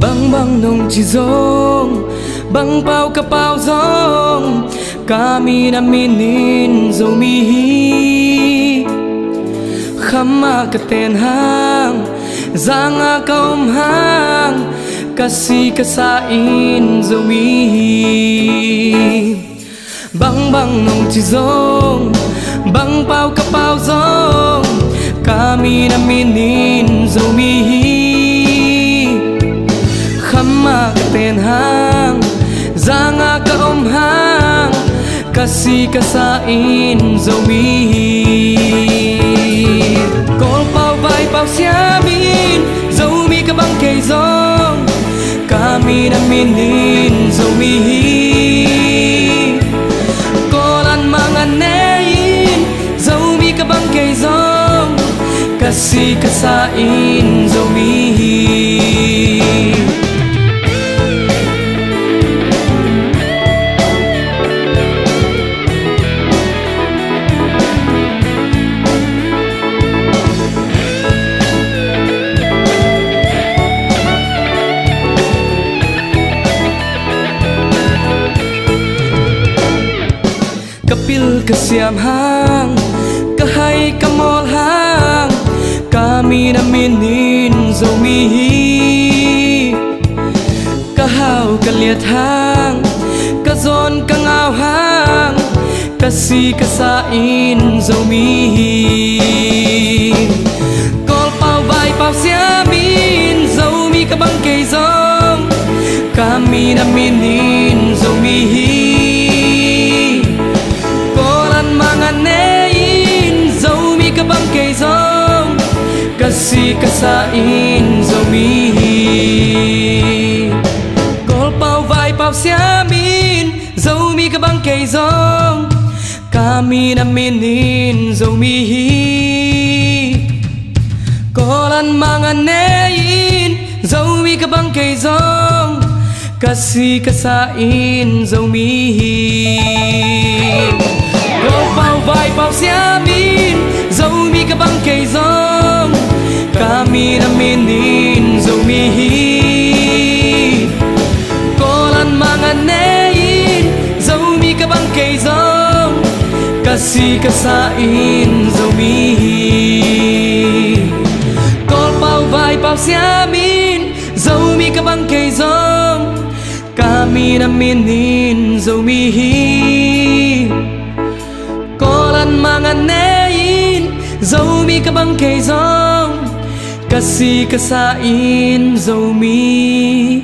băng băng nông chỉ rong băng bao ka bao rong kami na minin zo mi hi khama ka ten hang zanga ka hang kasi ka sa in zo mi hi băng băng nông chỉ rong băng bao ka bao rong kami na minin zo mi hi khama ka ten hang zanga ka hang kasi ka sa in zo mi kol pau vai pau siamin zo mi ka bang kay zong kami na minin zo mi kolan mga nein zo mi ka bang kay zong kasi ka sa in zo mi kapil kasiam hang kahay kamol hang kami na minin zo mi kahaw kaliat hang kazon kangaw hang kasi kasain zo mi kol pau vai pau siamin zo mi kabang kay zong kami na minin zo mi mga nein zo mi ka bang kay zong kasi kasain zo mi kol pau vai pau siamin zo mi ka bang kay zong kami na minin zo mi kolan mga nein zo mi ka bang kay zong kasi kasain zo mi kol pau vai pau siamin zo mi ka bang kay zong kami na minin zo mi kolan mga nein zo mi ka bang kay zong kasi kasain zo mi kol pau vai pau siamin zo mi ka bang kay zong kami na minin zo mi kolan mga nein zo mi ka bang kay zong kasi kasain zo mi